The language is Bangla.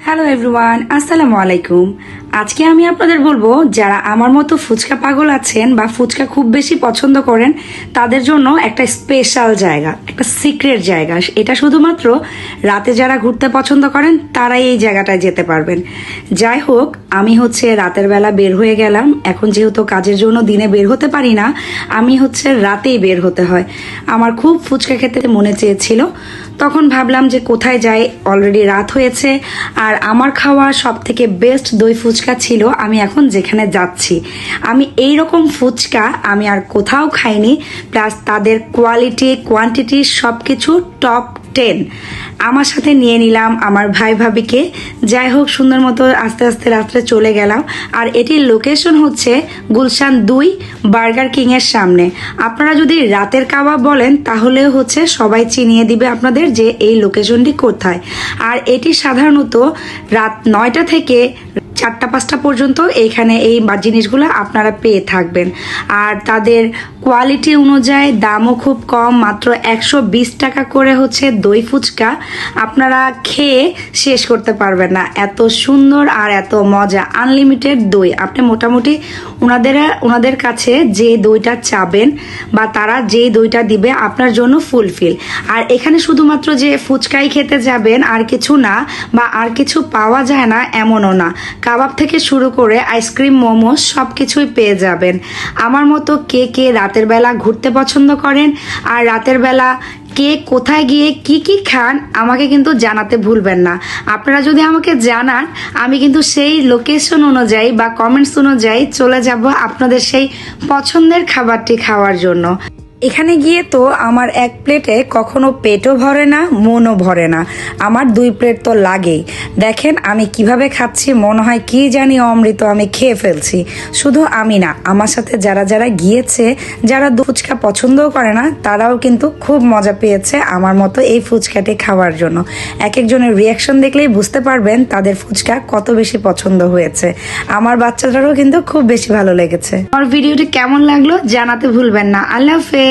হ্যালো এভরিওয়ান, আসসালামু আলাইকুম। আজকে আমি আপনাদের বলবো যারা আমার মতো ফুচকা পাগল আছেন বা ফুচকা খুব বেশি পছন্দ করেন তাদের জন্য একটা স্পেশাল জায়গা, একটা সিক্রেট জায়গা। এটা শুধুমাত্র রাতে যারা ঘুরতে পছন্দ করেন তারাই এই জায়গাটায় যেতে পারবেন। যাই হোক, আমি রাতের বেলা বের হয়ে গেলাম। এখন যেহেতু কাজের জন্য দিনে বের হতে পারি না, আমি রাতেই বের হতে হয়। আমার খুব ফুচকা খেতে মনে চেয়েছিল, তখন ভাবলাম যে কোথায় যাই, অলরেডি রাত হয়েছে আর আমার খাওয়া সব থেকে বেস্ট দই ফুচকা ছিল আমি এখন যেখানে যাচ্ছি। আমি এই রকম ফুচকা আমি আর কোথাও খাইনি, প্লাস তাদের কোয়ালিটি কোয়ান্টিটি সব কিছু টপ 10। আমার সাথে নিয়ে নিলাম আমার ভাই ভাবিকে। যাই হোক, সুন্দর মতো আস্তে আস্তে রাত্রে চলে গেলাম। আর এটির লোকেশন হচ্ছে গুলশান 2 বার্গার কিং এর সামনে। আপনারা যদি রাতের কাবাব বলেন তাহলে সবাই চিনিয়ে দিবে আপনাদের যে এই লোকেশনটি কোথায়। আর এটি সাধারণত রাত 9টা থেকে 4টা-5টা পর্যন্ত এখানে এই জিনিসগুলো আপনারা পেয়ে থাকবেন। আর তাদের কোয়ালিটি অনুযায়ী দামও খুব কম, মাত্র 120 টাকা করে দই ফুচকা। আপনারা খেয়ে শেষ করতে পারবেন না, এত সুন্দর আর এত মজা। আনলিমিটেড দই, আপনি মোটামুটি ওনাদের কাছে যে দইটা চাবেন বা তারা যে দইটা দিবে আপনার জন্য ফুলফিল। আর এখানে শুধুমাত্র যে ফুচকাই খেতে যাবেন আর কিছু না, বা আর কিছু পাওয়া যায় না এমনও না। কাবাব থেকে শুরু করে আইসক্রিম, মোমো সব কিছুই পেয়ে যাবেন। আমার মতো কে কে রাতের বেলা ঘুরতে পছন্দ করেন আর রাতের বেলা কে কোথায় গিয়ে কি কি খান আমাকে কিন্তু জানাতে ভুলবেন না। আপনারা যদি আমাকে জানান, আমি কিন্তু সেই লোকেশন অনুযায়ী বা কমেন্টস অনুযায়ী চলে যাব আপনাদের সেই পছন্দের খাবারটি খাওয়ার জন্য। এখানে গিয়ে তো আমার এক প্লেটে কখনো পেটও ভরে না, মনও ভরে না, আমার 2 প্লেট তো লাগেই। দেখেন আমি কিভাবে খাচ্ছি, মনে হয় কি জানি অমৃত আমি খেয়ে ফেলছি। শুধু আমি না, আমার সাথে যারা যারা গিয়েছে, যারা ফুচকা পছন্দও করে না, তারাও কিন্তু খুব মজা পেয়েছে আমার মতো এই ফুচকাটি খাওয়ার জন্য। এক একজনের রিয়াকশন দেখলেই বুঝতে পারবেন তাদের ফুচকা কত বেশি পছন্দ হয়েছে। আমার বাচ্চাটারও কিন্তু খুব বেশি ভালো লেগেছে। আমার ভিডিওটি কেমন লাগলো জানাতে ভুলবেন না। আল্লাহ হাফেজ।